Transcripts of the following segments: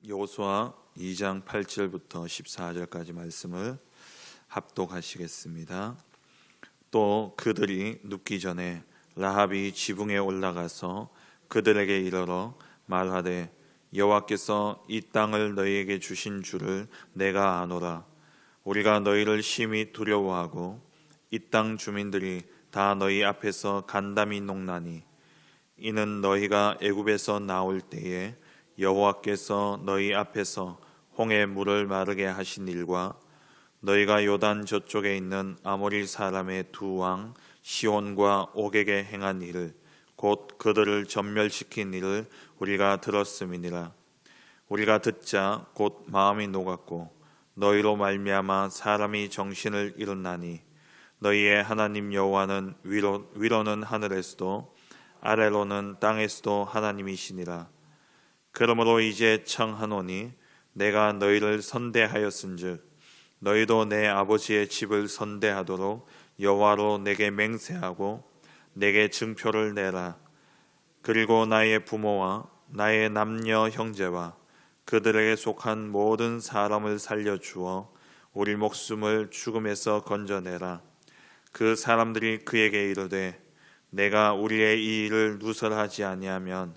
여호수아 2장 8절부터 14절까지 말씀을 합독하시겠습니다. 또 그들이 눕기 전에 라합이 지붕에 올라가서 그들에게 이르러 말하되 여호와께서 이 땅을 너희에게 주신 줄을 내가 아노라. 우리가 너희를 심히 두려워하고 이 땅 주민들이 다 너희 앞에서 간담이 녹나니 이는 너희가 애굽에서 나올 때에 여호와께서 너희 앞에서 홍해 물을 마르게 하신 일과 너희가 요단 저쪽에 있는 아모리 사람의 두 왕 시온과 옥에게 행한 일을 곧 그들을 전멸시킨 일을 우리가 들었음이니라. 우리가 듣자 곧 마음이 녹았고 너희로 말미암아 사람이 정신을 잃었나니 너희의 하나님 여호와는 위로는 하늘에서도 아래로는 땅에서도 하나님이시니라. 그러므로 이제 청하노니 내가 너희를 선대하였은즉 너희도 내 아버지의 집을 선대하도록 여호와로 내게 맹세하고 내게 증표를 내라. 그리고 나의 부모와 나의 남녀 형제와 그들에게 속한 모든 사람을 살려주어 우리 목숨을 죽음에서 건져내라. 그 사람들이 그에게 이르되 내가 우리의 이 일을 누설하지 아니하면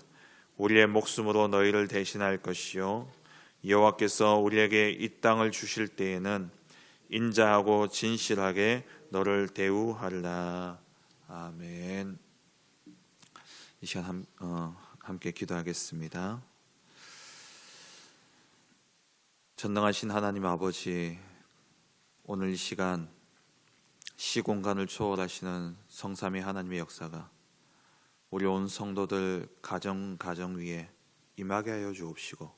우리의 목숨으로 너희를 대신할 것이요 여호와께서 우리에게 이 땅을 주실 때에는 인자하고 진실하게 너를 대우하리라. 아멘. 이 시간 함께 기도하겠습니다. 전능하신 하나님 아버지, 오늘 이 시간 시공간을 초월하시는 성삼위 하나님의 역사가 우리 온 성도들 가정 위에 임하게 하여 주옵시고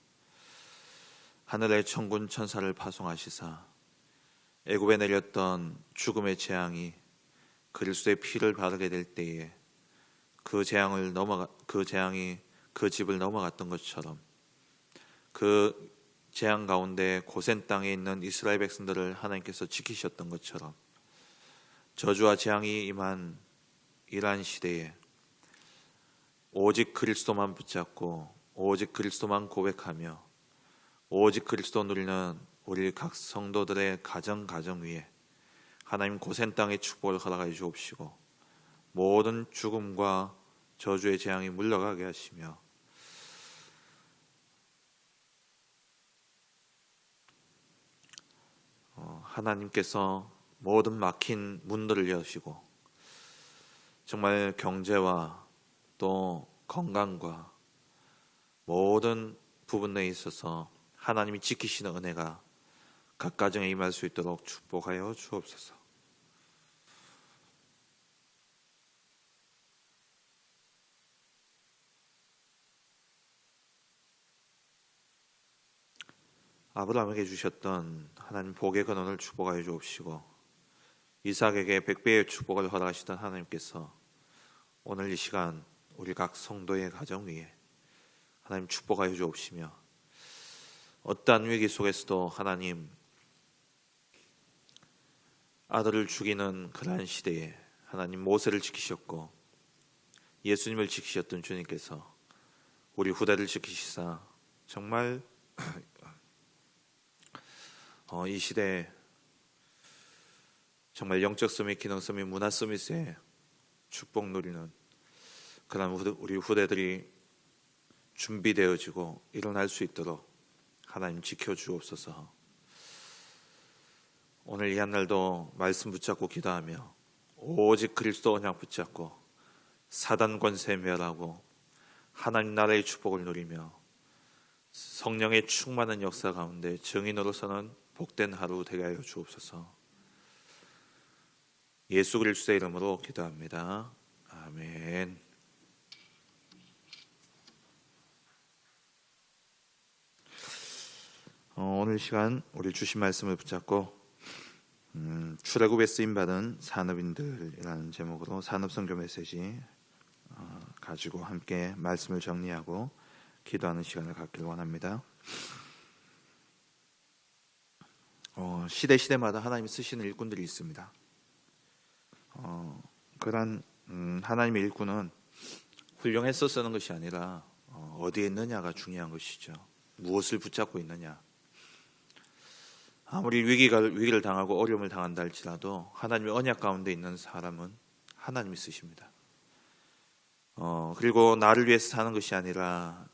하늘의 천군 천사를 파송하시사 애굽에 내렸던 죽음의 재앙이 그리스도의 피를 바르게 될 때에 그 재앙이 그 집을 넘어갔던 것처럼 그 재앙 가운데 고센 땅에 있는 이스라엘 백성들을 하나님께서 지키셨던 것처럼 저주와 재앙이 임한 이러한 시대에 오직 그리스도만 붙잡고 오직 그리스도만 고백하며 오직 그리스도 누리는 우리 각 성도들의 가정 위에 하나님 고센 땅의 축복을 허락하여 주옵시고 모든 죽음과 저주의 재앙이 물러가게 하시며 하나님께서 모든 막힌 문들을 여시고 정말 경제와 또 건강과 모든 부분에 있어서 하나님이 지키시는 은혜가 각 가정에 임할 수 있도록 축복하여 주옵소서. 아브라함에게 주셨던 하나님 복의 근원을 축복하여 주옵시고 이삭에게 100배의 축복을 허락하시던 하나님께서 오늘 이 시간 우리 각 성도의 가정 위에 하나님 축복하여 주옵시며 어떠한 위기 속에서도 하나님 아들을 죽이는 그러한 시대에 하나님 모세를 지키셨고 예수님을 지키셨던 주님께서 우리 후대를 지키시사 정말 이 시대에 정말 영적 서밋, 기능 서밋, 문화 서밋에 축복 누리는 그런 우리 후대들이 준비되어지고 일어날 수 있도록 하나님 지켜주옵소서. 오늘 이 한날도 말씀 붙잡고 기도하며 오직 그리스도 언약 붙잡고 사단 권세 멸하고 하나님 나라의 축복을 누리며 성령의 충만한 역사 가운데 증인으로서는 복된 하루 되게 하여 주옵소서. 예수 그리스도의 이름으로 기도합니다. 아멘. 오늘 시간 우리 주신 말씀을 붙잡고 출애굽에 쓰임받은 산업인들이라는 제목으로 산업선교 메시지 가지고 함께 말씀을 정리하고 기도하는 시간을 갖기를 원합니다. 시대마다 하나님이 쓰시는 일꾼들이 있습니다. 그런 하나님의 일꾼은 훌륭해서 쓰는 것이 아니라 어디에 있느냐가 중요한 것이죠. 무엇을 붙잡고 있느냐? 아무리 위기를 당하고 어려움을 당한다 할지라도 하나님의 언약 가운데 있는 사람은 하나님이 쓰십니다. 그리고 나를 위해서 사는 것이 아니라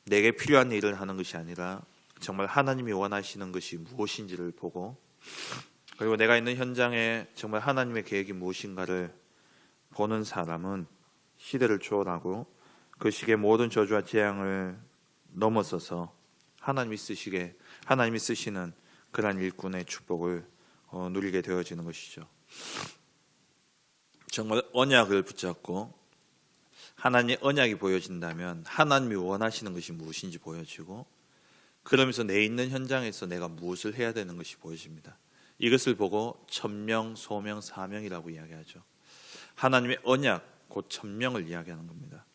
내게 필요한 일을 하는 것이 아니라 정말 하나님이 원하시는 것이 무엇인지를 보고 그리고 내가 있는 현장에 정말 하나님의 계획이 무엇인가를 보는 사람은 시대를 초월하고 그 시기의 모든 저주와 재앙을 넘어서서 하나님이 쓰시는 그러한 일꾼의 축복을 누리게 되어지는 것이죠. 정말 언약을 붙잡고 하나님의 언약이 보여진다면 하나님이 원하시는 것이 무엇인지 보여지고 그러면서 내 있는 현장에서 내가 무엇을 해야 되는 것이 보여집니다. 이것을 보고 천명, 소명, 사명이라고 이야기하죠. 하나님의 언약, 곧 천명을 이야기하는 겁니다.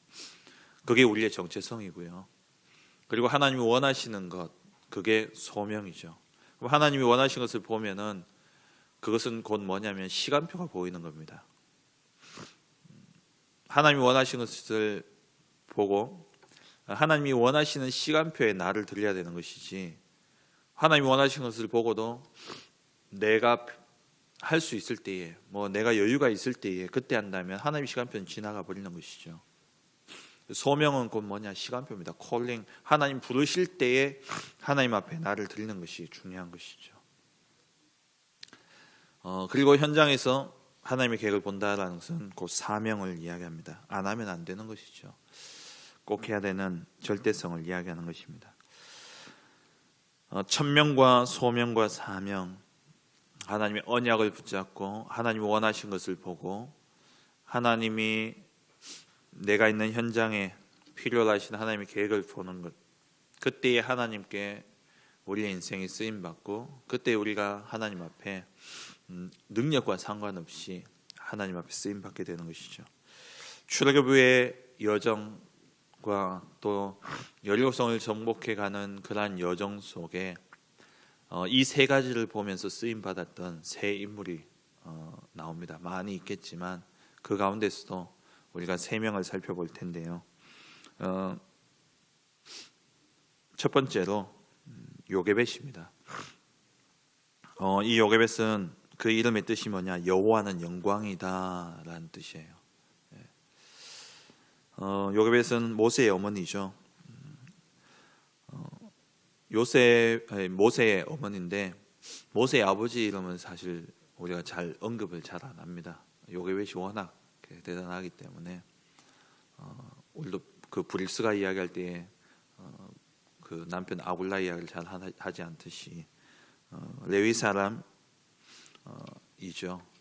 그게 우리의 정체성이고요. 그리고 하나님이 원하시는 것, 그게 소명이죠. 그럼 하나님이 원하시는 것을 보면은 그것은 곧 뭐냐면 시간표가 보이는 겁니다. 하나님이 원하시는 것을 보고 하나님이 원하시는 시간표에 나를 들여야 되는 것이지 하나님이 원하시는 것을 보고도 내가 할 수 있을 때에 내가 여유가 있을 때에 그때 한다면 하나님의 시간표는 지나가 버리는 것이죠. 소명은 곧 뭐냐? 시간표입니다. 콜링, 하나님 부르실 때에 하나님 앞에 나를 드리는 것이 중요한 것이죠. 그리고 현장에서 하나님의 계획을 본다라는 것은 곧 사명을 이야기합니다. 안 하면 안 되는 것이죠. 꼭 해야 되는 절대성을 이야기하는 것입니다. 천명과 소명과 사명, 하나님의 언약을 붙잡고 하나님이 원하신 것을 보고 하나님이 내가 있는 현장에 필요로 하신 하나님의 계획을 보는 것, 그때에 하나님께 우리의 인생이 쓰임받고 그때 우리가 하나님 앞에 능력과 상관없이 하나님 앞에 쓰임받게 되는 것이죠. 출애굽의 여정과 또 여리고성을 정복해가는 그러한 여정 속에 이 세 가지를 보면서 쓰임받았던 세 인물이 나옵니다. 많이 있겠지만 그 가운데서도 우리가 세 명을 살펴볼 텐데요. 첫 번째로 요게벳입니다. 이 요게벳은 그 이름의 뜻이 뭐냐? 여호와는 영광이다라는 뜻이에요. 요게벳은 모세의 어머니죠. 모세의 어머니인데 모세의 아버지 이름은 사실 우리가 잘 언급을 잘 안 합니다. 요게벳이 워낙 대단하기 때문에 우리도 그 브릴스가 이야기할 때에 그 남편 아굴라 이야기를 잘 하지 않듯이 레위 사람이죠.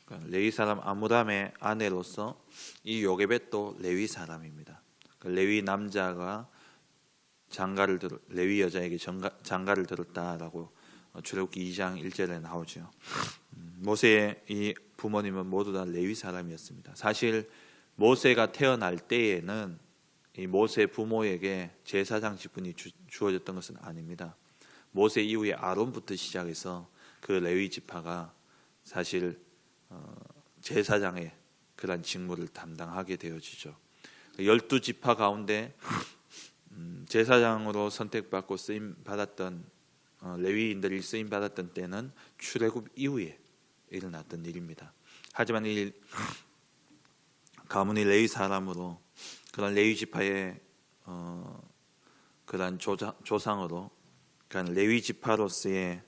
그러니까 레위 사람 아므람의 아내로서 이 요게벳도 레위 사람입니다. 레위 남자가 레위 여자에게 장가를 들었다라고 출애굽기 2장 1절에 나오죠. 모세의 이 부모님은 모두 다 레위 사람이었습니다. 사실 모세가 태어날 때에는 이 모세 부모에게 제사장 직분이 주어졌던 것은 아닙니다. 모세 이후에 아론부터 시작해서 그 레위 지파가 사실 제사장의 그런 직무를 담당하게 되어지죠. 12지파 가운데 제사장으로 선택받고 쓰임 받았던 레위인들이 쓰임 받았던 때는 출애굽 이후에 일어났던 일입니다. 하지만 이 가문이 레위 사람으로 그런 레위 지파의 그런 조상으로 그런 레위 지파로서의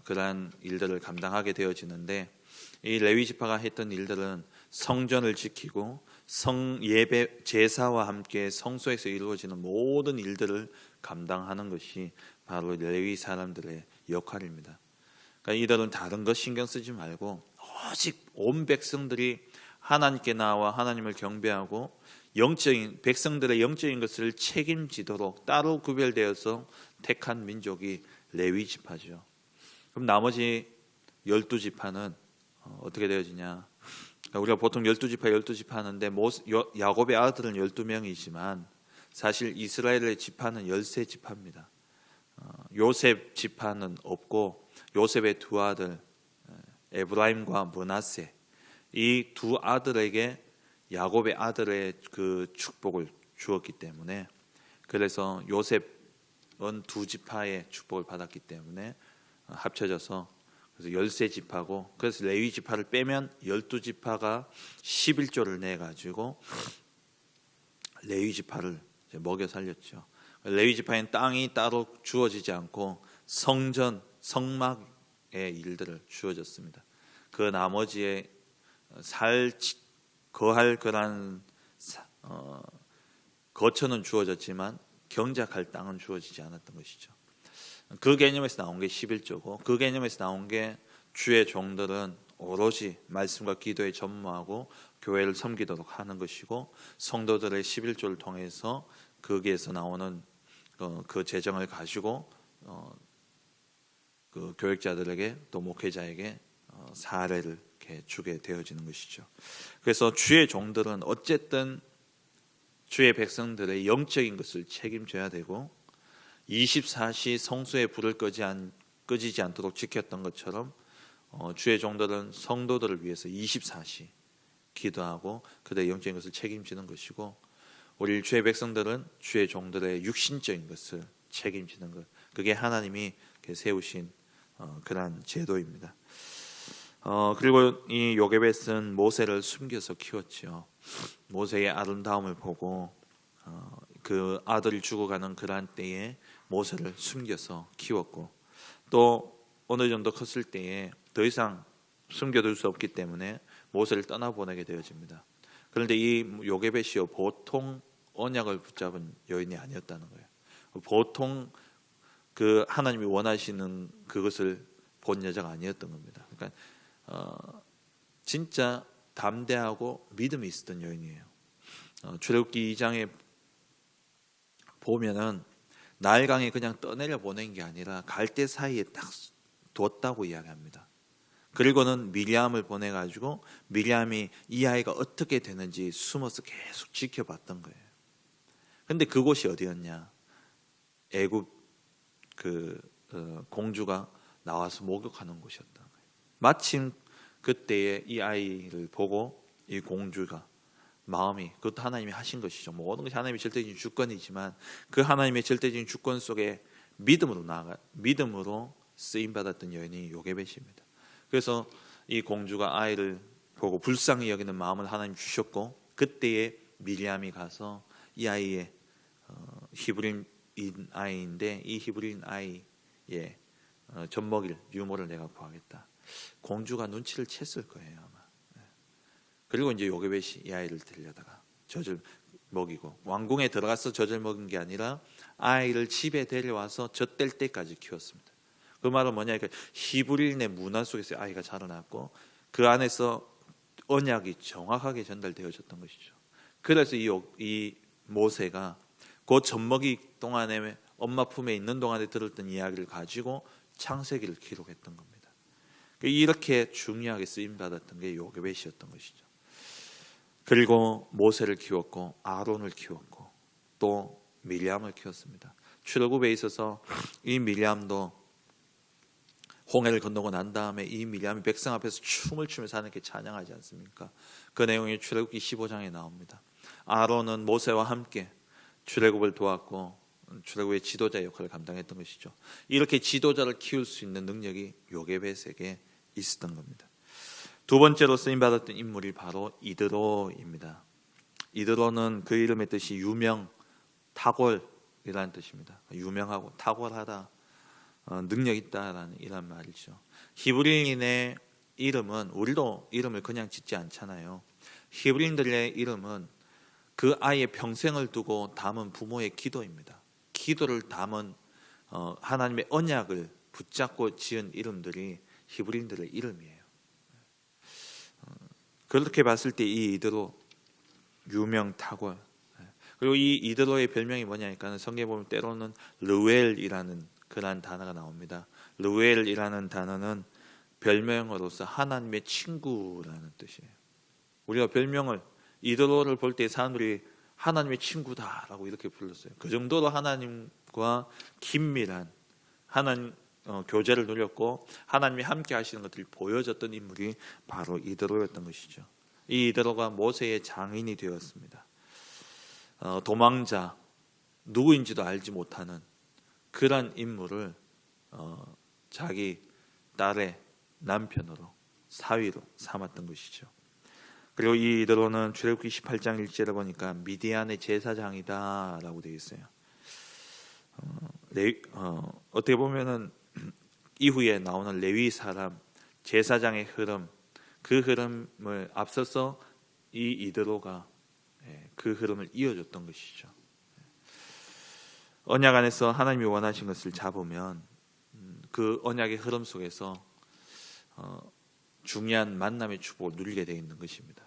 그러한 일들을 감당하게 되어지는데 이 레위 지파가 했던 일들은 성전을 지키고 성예배 제사와 함께 성소에서 이루어지는 모든 일들을 감당하는 것이 바로 레위 사람들의 역할입니다. 그러니까 이들은 다른 것 신경 쓰지 말고 오직 온 백성들이 하나님께 나와 하나님을 경배하고 백성들의 영적인 것을 책임지도록 따로 구별되어서 택한 민족이 레위 지파죠. 그럼 나머지 12지파는 어떻게 되어지냐? 우리가 보통 12지파 하는데 야곱의 아들은 12명이지만 사실 이스라엘의 지파는 13지파입니다. 요셉 지파는 없고 요셉의 두 아들 에브라임과 므낫세 이 두 아들에게 야곱의 아들의 그 축복을 주었기 때문에 그래서 요셉 두 지파의 축복을 받았기 때문에 합쳐져서 그래서 13지파고, 그래서 레위 지파를 빼면 12지파가 11조를 내 가지고 레위 지파를 먹여 살렸죠. 레위 지파에는 땅이 따로 주어지지 않고 성전, 성막의 일들을 주어졌습니다. 그 나머지에 거할 그런 거처는 주어졌지만 경작할 땅은 주어지지 않았던 것이죠. 그 개념에서 나온 게 11조고, 그 개념에서 나온 게 주의 종들은 오롯이 말씀과 기도에 전무하고 교회를 섬기도록 하는 것이고, 성도들의 11조를 통해서 거기에서 나오는 그 재정을 가지고 그 교육자들에게 또 목회자에게 사례를 이렇게 주게 되어지는 것이죠. 그래서 주의 종들은 어쨌든 주의 백성들의 영적인 것을 책임져야 되고, 24시 성수의 불을 꺼지지 않도록 지켰던 것처럼 주의 종들은 성도들을 위해서 24시 기도하고 그들의 영적인 것을 책임지는 것이고, 우리 주의 백성들은 주의 종들의 육신적인 것을 책임지는 것, 그게 하나님이 세우신 그러한 제도입니다. 그리고 이 요게벳은 모세를 숨겨서 키웠죠. 모세의 아름다움을 보고 그 아들이 죽어가는 그러한 때에 모세를 숨겨서 키웠고, 또 어느 정도 컸을 때에 더 이상 숨겨둘 수 없기 때문에 모세를 떠나보내게 되어집니다. 그런데 이 요게벳이요, 보통 언약을 붙잡은 여인이 아니었다는 거예요. 보통 그 하나님이 원하시는 그것을 본 여자가 아니었던 겁니다. 그러니까 진짜 담대하고 믿음이 있었던 여인이에요. 출애굽기 2장에 보면은 나일강에 그냥 떠내려 보낸 게 아니라 갈대 사이에 딱 뒀다고 이야기합니다. 그리고는 미리암을 보내가지고 미리암이 이 아이가 어떻게 되는지 숨어서 계속 지켜봤던 거예요. 근데 그곳이 어디였냐? 애굽 공주가 나와서 목욕하는 곳이었던 거예요. 마침 그때에 이 아이를 보고 이 공주가 마음이, 그것도 하나님이 하신 것이죠. 모든 것이 하나님의 절대적인 주권이지만 그 하나님의 절대적인 주권 속에 믿음으로 쓰임 받았던 여인이 요게벳입니다. 그래서 이 공주가 아이를 보고 불쌍히 여기는 마음을 하나님 주셨고, 그때에 미리암이 가서 이 아이의 히브리인 아이인데 이 히브리인 아이의 젖먹일 유모를 내가 구하겠다. 공주가 눈치를 챘을 거예요 아마. 그리고 이제 요게벳이 이 아이를 데려다가 젖을 먹이고, 왕궁에 들어가서 젖을 먹인 게 아니라 아이를 집에 데려와서 젖될 때까지 키웠습니다. 그 말은 뭐냐? 히브리인의 문화 속에서 아이가 자라났고 그 안에서 언약이 정확하게 전달되어졌던 것이죠. 그래서 이 모세가 그 젖먹이 동안에 엄마 품에 있는 동안에 들었던 이야기를 가지고 창세기를 기록했던 겁니다. 이렇게 중요하게 쓰임 받았던 게 요게벳이었던 것이죠. 그리고 모세를 키웠고 아론을 키웠고 또 미리암을 키웠습니다. 출애굽에 있어서 이 미리암도 홍해를 건너고 난 다음에 이 미리암이 백성 앞에서 춤을 추면서 하나님께 찬양하지 않습니까? 그 내용이 출애굽기 15장에 나옵니다. 아론은 모세와 함께 출애굽을 도왔고 출애굽의 지도자 역할을 감당했던 것이죠. 이렇게 지도자를 키울 수 있는 능력이 요게벳에게 있었던 겁니다. 두 번째로 쓰임받았던 인물이 바로 이드로입니다. 이드로는 그 이름의 뜻이 유명, 탁월이라는 뜻입니다. 유명하고 탁월하다, 능력 있다라는 이런 말이죠. 히브리인의 이름은, 우리도 이름을 그냥 짓지 않잖아요. 히브리인들의 이름은 그 아이의 평생을 두고 담은 부모의 기도입니다. 기도를 담은 하나님의 언약을 붙잡고 지은 이름들이 히브리인들의 이름이에요. 그렇게 봤을 때 이 이드로 유명, 탁월. 그리고 이 이드로의 별명이 뭐냐니까 성경에 보면 때로는 르웰이라는 그러한 단어가 나옵니다. 르웰이라는 단어는 별명으로서 하나님의 친구라는 뜻이에요. 우리가 별명을 이드로를 볼 때 사람들이 하나님의 친구다라고 이렇게 불렀어요. 그 정도로 하나님과 긴밀한 하나님 교제를 누렸고 하나님이 함께 하시는 것들이 보여졌던 인물이 바로 이드로였던 것이죠. 이 이드로가 모세의 장인이 되었습니다. 도망자, 누구인지도 알지 못하는 그런 인물을 자기 딸의 남편으로 사위로 삼았던 것이죠. 그리고 이 이드로는 출애굽기 18장 1절에 보니까 미디안의 제사장이다라고 되어 있어요. 어떻게 보면은 이후에 나오는 레위 사람 제사장의 흐름, 그 흐름을 앞서서 이 이드로가 그 흐름을 이어줬던 것이죠. 언약 안에서 하나님이 원하신 것을 잡으면 그 언약의 흐름 속에서 중요한 만남의 축복을 누리게 되어 있는 것입니다.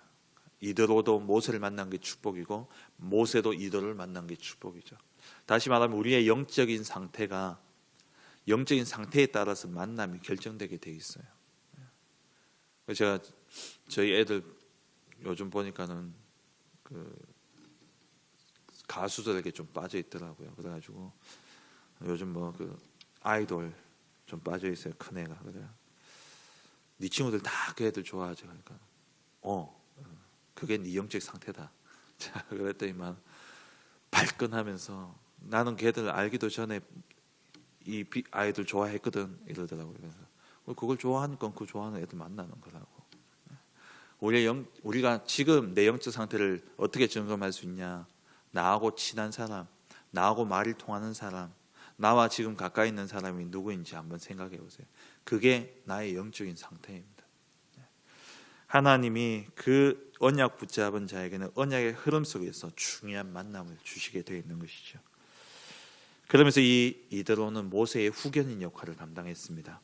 이드로도 모세를 만난 게 축복이고 모세도 이드로를 만난 게 축복이죠. 다시 말하면 우리의 영적인 상태에 따라서 만남이 결정되게 되어 있어요. 제가 저희 애들 요즘 보니까는 그 가수들에게 좀 빠져 있더라고요. 그래가지고 요즘 뭐 그 아이돌 좀 빠져 있어요. 큰 애가. 그래. 네 친구들 다 그 애들 좋아하죠. 그러니까 그게 네 영적 상태다. 자, 그랬더니만 발끈하면서 나는 걔들 알기도 전에 이 아이들 좋아했거든 이러더라고요. 그래서 그걸 좋아하니까 그 좋아하는 애들 만나는 거라고. 우리가 지금 내 영적 상태를 어떻게 점검할 수 있냐? 나하고 친한 사람, 나하고 말이 통하는 사람, 나와 지금 가까이 있는 사람이 누구인지 한번 생각해 보세요. 그게 나의 영적인 상태입니다. 하나님이 그 언약 붙잡은 자에게는 언약의 흐름 속에서 중요한 만남을 주시게 되어 있는 것이죠. 그러면서 이 이드로는 모세의 후견인 역할을 감당했습니다.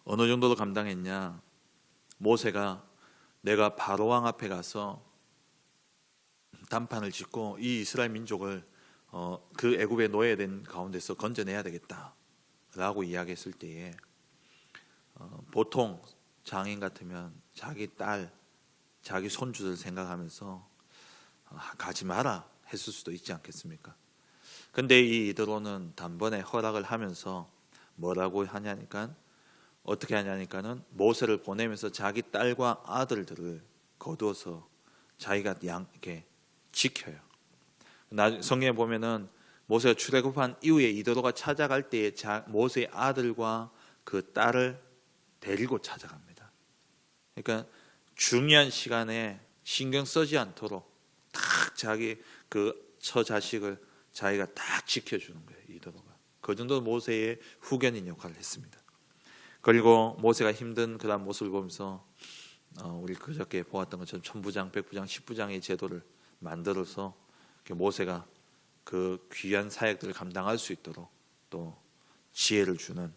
어느 정도로 감당했냐? 모세가 내가 바로 왕 앞에 가서 단판을 짓고 이 이스라엘 민족을 그 애굽의 노예된 가운데서 건져내야 되겠다라고 이야기했을 때에 보통 장인 같으면 자기 딸, 자기 손주들 생각하면서 가지 마라 했을 수도 있지 않겠습니까? 근데 이 이드로는 단번에 허락을 하면서 뭐라고 하냐니까 어떻게 하냐니까는 모세를 보내면서 자기 딸과 아들들을 거두어서 자기가 이렇게 지켜요. 성경에 보면은 모세가 출애굽한 이후에 이드로가 찾아갈 때에 모세의 아들과 그 딸을 데리고 찾아갑니다. 그러니까 중요한 시간에 신경 쓰지 않도록 딱 자기 그 처자식을 자기가 딱 지켜주는 거예요. 이드로가. 그 정도 모세의 후견인 역할을 했습니다. 그리고 모세가 힘든 그런 모습을 보면서 우리 그저께 보았던 것처럼 천부장, 백부장, 십부장의 제도를 만들어서 모세가 그 귀한 사역들을 감당할 수 있도록 또 지혜를 주는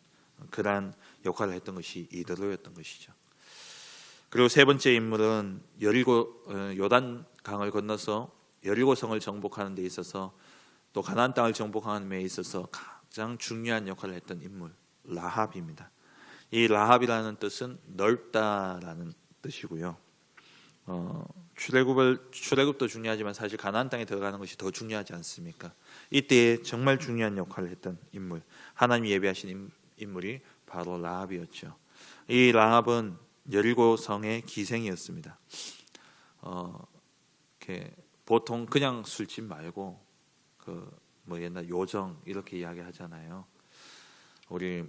그러한 역할을 했던 것이 이드로였던 것이죠. 그리고 세 번째 인물은 요단 강을 건너서 여리고 성을 정복하는 데 있어서 또 가나안 땅을 정복하는 데 있어서 가장 중요한 역할을 했던 인물 라합입니다. 이 라합이라는 뜻은 넓다라는 뜻이고요. 출애굽도 중요하지만 사실 가나안 땅에 들어가는 것이 더 중요하지 않습니까? 이때 정말 중요한 역할을 했던 인물, 하나님이 예비하신 인물이 바로 라합이었죠. 이 라합은 여리고 성의 기생이었습니다. 이렇게 보통 그냥 술집 말고 뭐 옛날 요정 이렇게 이야기하잖아요. 우리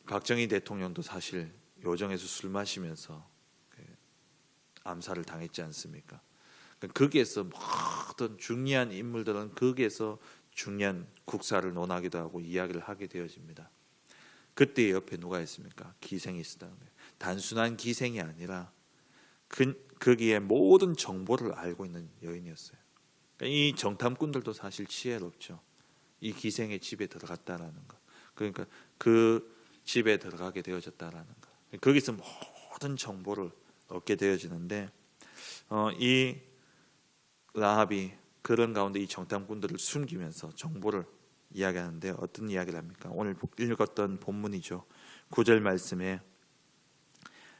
박정희 대통령도 사실 요정에서 술 마시면서 암살을 당했지 않습니까? 거기에서 모든 중요한 인물들은 거기에서 중요한 국사를 논하기도 하고 이야기를 하게 되어집니다. 그때 옆에 누가 있습니까? 기생이 있었다는 거예요. 단순한 기생이 아니라 거기에 모든 정보를 알고 있는 여인이었어요. 이 정탐꾼들도 사실 지혜롭죠. 이 기생의 집에 들어갔다라는 거. 그러니까 그 집에 들어가게 되어졌다라는 거. 거기서 모든 정보를 얻게 되어지는데 이 라합이 그런 가운데 이 정탐꾼들을 숨기면서 정보를 이야기하는데 어떤 이야기를 합니까? 오늘 읽었던 본문이죠. 9절 말씀에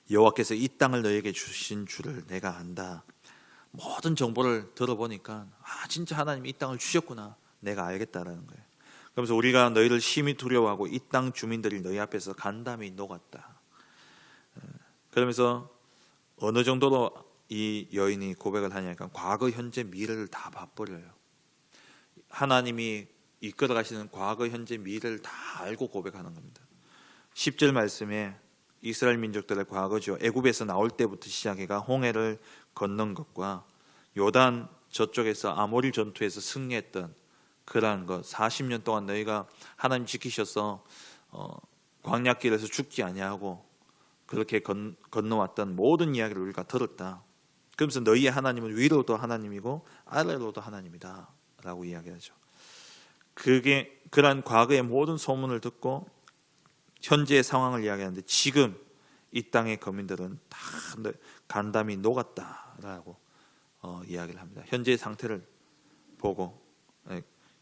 여호와께서 이 땅을 너에게 주신 줄을 내가 안다. 모든 정보를 들어보니까 진짜 하나님이 이 땅을 주셨구나. 내가 알겠다라는 거예요. 그러면서 우리가 너희를 심히 두려워하고 이 땅 주민들이 너희 앞에서 간담이 녹았다. 그러면서 어느 정도로 이 여인이 고백을 하냐니까 과거, 현재, 미래를 다 봐버려요. 하나님이 이끌어 가시는 과거, 현재, 미래를 다 알고 고백하는 겁니다. 10절 말씀에 이스라엘 민족들의 과거죠. 애굽에서 나올 때부터 시작해가 홍해를 건넌 것과 요단 저쪽에서 아모리 전투에서 승리했던 그러한 것, 40년 동안 너희가 하나님 지키셔서 광야길에서 죽지 아니하고 그렇게 건너왔던 모든 이야기를 우리가 들었다. 그러면서 너희의 하나님은 위로도 하나님이고 아래로도 하나님이다 라고 이야기하죠. 그게 그러한 과거의 모든 소문을 듣고 현재의 상황을 이야기하는데, 지금 이 땅의 거민들은 다 간담이 녹았다라고 이야기를 합니다. 현재의 상태를 보고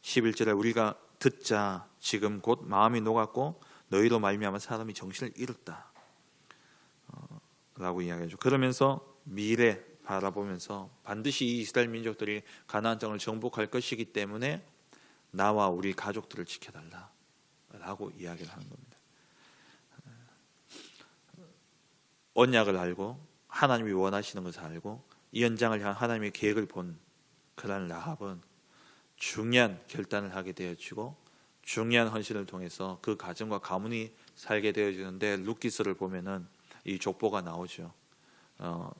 11절에 우리가 듣자 지금 곧 마음이 녹았고 너희로 말미암아 사람이 정신을 잃었다 라고 이야기하죠. 그러면서 미래 바라보면서 반드시 이 이스라엘 민족들이 가나안 땅을 정복할 것이기 때문에 나와 우리 가족들을 지켜달라 라고 이야기를 하는 겁니다. 언약을 알고 하나님이 원하시는 것을 알고 이 현장을 향한 하나님의 계획을 본 그런 라합은 중요한 결단을 하게 되어지고 중요한 헌신을 통해서 그 가정과 가문이 살게 되어지는데, 룻기서를 보면은 이 족보가 나오죠.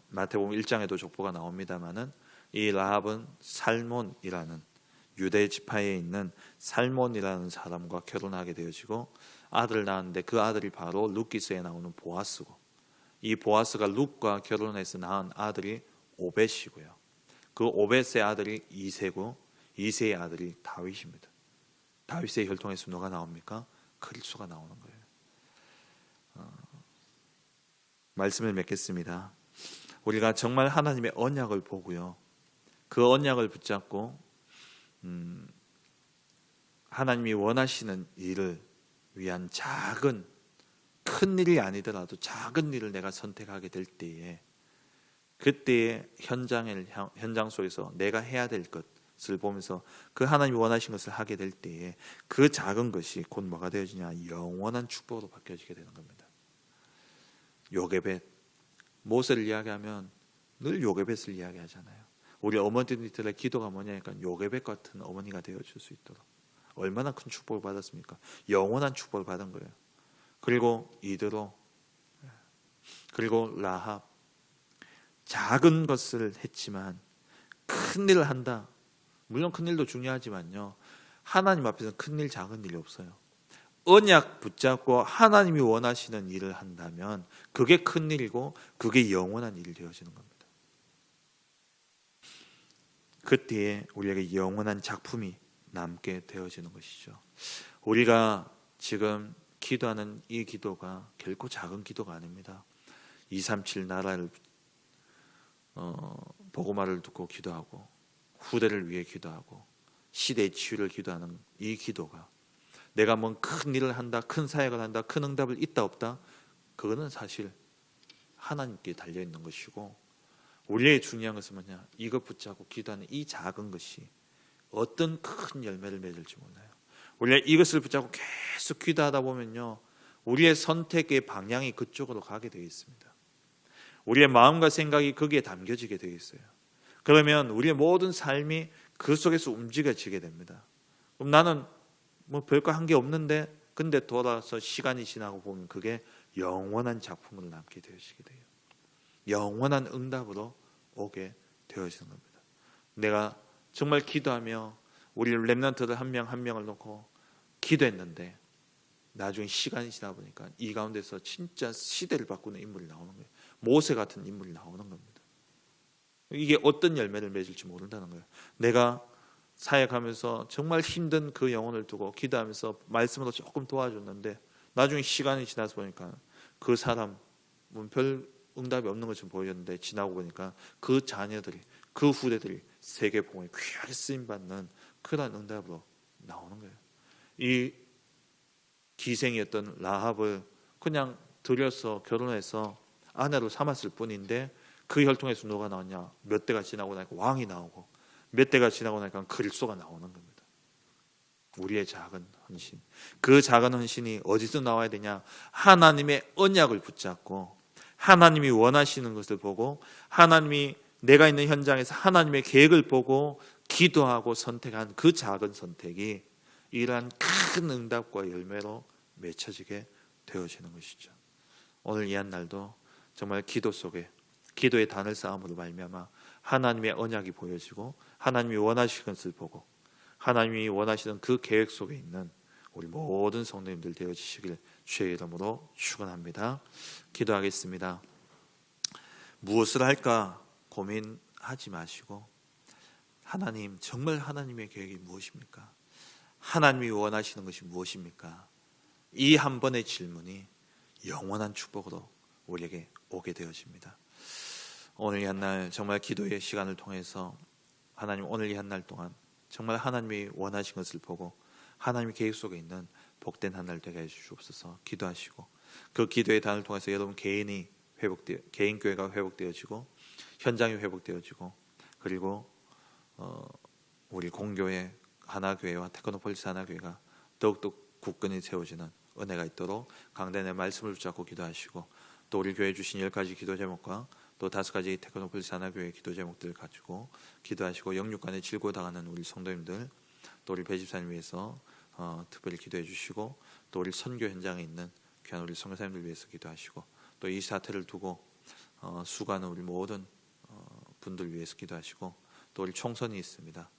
마태복음 1장에도 족보가 나옵니다만은 이 라합은 살몬이라는 유대 지파에 있는 살몬이라는 사람과 결혼하게 되어지고 아들을 낳았는데 그 아들이 바로 룻기서에 나오는 보아스고, 이 보아스가 룻과 결혼해서 낳은 아들이 오벳이고요. 그 오벳의 아들이 이세고 이세의 아들이 다윗입니다. 다윗의 혈통에서 누가 나옵니까? 그리스도가 나오는 거예요. 말씀을 맺겠습니다. 우리가 정말 하나님의 언약을 보고요, 그 언약을 붙잡고 하나님이 원하시는 일을 위한 작은, 큰 일이 아니더라도 작은 일을 내가 선택하게 될 때에, 그때의 현장 속에서 내가 해야 될 것을 보면서 그 하나님이 원하신 것을 하게 될 때에 그 작은 것이 곧 뭐가 되어지냐? 영원한 축복으로 바뀌어지게 되는 겁니다. 요게벳, 모세를 이야기하면 늘 요게벳을 이야기하잖아요. 우리 어머니들의 기도가 뭐냐니까 요게벳 같은 어머니가 되어줄 수 있도록. 얼마나 큰 축복을 받았습니까? 영원한 축복을 받은 거예요. 그리고 이드로, 그리고 라합, 작은 것을 했지만 큰 일을 한다. 물론 큰 일도 중요하지만요, 하나님 앞에서는 큰 일, 작은 일이 없어요. 언약 붙잡고 하나님이 원하시는 일을 한다면 그게 큰 일이고 그게 영원한 일이 되어지는 겁니다. 그때에 우리에게 영원한 작품이 남게 되어지는 것이죠. 우리가 지금 기도하는 이 기도가 결코 작은 기도가 아닙니다. 237 나라를 복음화를 듣고 기도하고 후대를 위해 기도하고 시대의 치유를 기도하는 이 기도가, 내가 뭔 큰 일을 한다, 큰 사역을 한다, 큰 응답을 있다 없다, 그거는 사실 하나님께 달려있는 것이고, 우리의 중요한 것은 뭐냐? 이것 붙잡고 기도하는 이 작은 것이 어떤 큰 열매를 맺을지 몰라요. 우리가 이것을 붙잡고 계속 기도하다 보면요, 우리의 선택의 방향이 그쪽으로 가게 되어 있습니다. 우리의 마음과 생각이 거기에 담겨지게 되어 있어요. 그러면 우리의 모든 삶이 그 속에서 움직여지게 됩니다. 그럼 나는 뭐 별거 한 게 없는데, 근데 돌아서 시간이 지나고 보면 그게 영원한 작품으로 남게 되어지게 돼요. 영원한 응답으로 오게 되어지는 겁니다. 내가 정말 기도하며 우리 렘넌트들 한 명 한 명을 놓고 기도했는데 나중에 시간이 지나 보니까 이 가운데서 진짜 시대를 바꾸는 인물이 나오는 거예요. 모세 같은 인물이 나오는 겁니다. 이게 어떤 열매를 맺을지 모른다는 거예요. 내가 사역하면서 정말 힘든 그 영혼을 두고 기도하면서 말씀으로 조금 도와줬는데 나중에 시간이 지나서 보니까 그 사람은 별 응답이 없는 것처럼 보였는데 지나고 보니까 그 자녀들이, 그 후대들이 세계복음에 귀하게 쓰임받는 그런 응답으로 나오는 거예요. 이 기생이었던 라합을 그냥 들여서 결혼해서 아내로 삼았을 뿐인데 그 혈통에서 누가 나왔냐? 몇 대가 지나고 나니까 왕이 나오고 몇 대가 지나고 나니까 그리스도가 나오는 겁니다. 우리의 작은 헌신, 그 작은 헌신이 어디서 나와야 되냐? 하나님의 언약을 붙잡고 하나님이 원하시는 것을 보고 하나님이 내가 있는 현장에서 하나님의 계획을 보고 기도하고 선택한 그 작은 선택이 이러한 큰 응답과 열매로 맺혀지게 되어지는 것이죠. 오늘 이 한 날도 정말 기도 속에 기도의 단을 쌓음으로 말미암아 하나님의 언약이 보여지고 하나님이 원하시는 것을 보고 하나님이 원하시는 그 계획 속에 있는 우리 모든 성도님들 되어지시길 주의 이름으로 축원합니다. 기도하겠습니다. 무엇을 할까 고민하지 마시고 하나님, 정말 하나님의 계획이 무엇입니까? 하나님이 원하시는 것이 무엇입니까? 이 한 번의 질문이 영원한 축복으로 우리에게 오게 되어집니다. 오늘 이 한 날 정말 기도의 시간을 통해서 하나님, 오늘 이 한 날 동안 정말 하나님이 원하신 것을 보고 하나님의 계획 속에 있는 복된 한 날 되게 해주시옵소서. 기도하시고 그 기도의 단을 통해서 여러분 개인 교회가 회복되어지고 현장이 회복되어지고 그리고 우리 공교회 하나교회와 테크노폴리스 하나교회가 더욱더 굳건히 세워지는 은혜가 있도록 강단의 말씀을 붙잡고 기도하시고 또 우리 교회 주신 10가지 기도 제목과 또 5가지 테크노폴리스 하나교회 기도 제목들을 가지고 기도하시고 영육간에 질고당하는 우리 성도님들 또 우리 배집사님 위해서 특별히 기도해 주시고 또 우리 선교 현장에 있는 귀한 우리 성도님들 위해서 기도하시고 또 이 사태를 두고 수고하는 우리 모든 분들 위해서 기도하시고 또 우리 총선이 있습니다.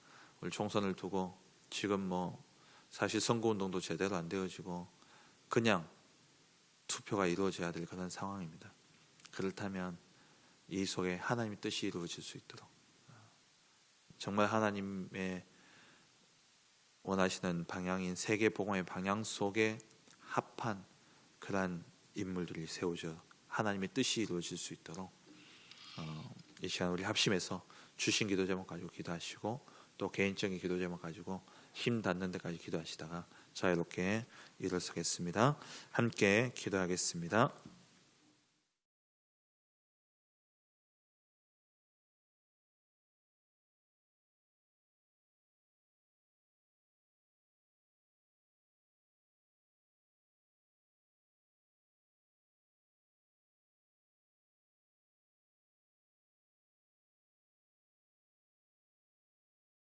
우리 총선을 두고 지금 사실 선거운동도 제대로 안 되어지고 그냥 투표가 이루어져야 될 그런 상황입니다. 그렇다면 이 속에 하나님의 뜻이 이루어질 수 있도록 정말 하나님의 원하시는 방향인 세계복음의 방향 속에 합한 그러한 인물들이 세워져 하나님의 뜻이 이루어질 수 있도록 이 시간 우리 합심해서 주신 기도 제목 가지고 기도하시고 또 개인적인 기도 제목 가지고 힘 닿는 데까지 기도하시다가 자유롭게 일어서겠습니다. 함께 기도하겠습니다.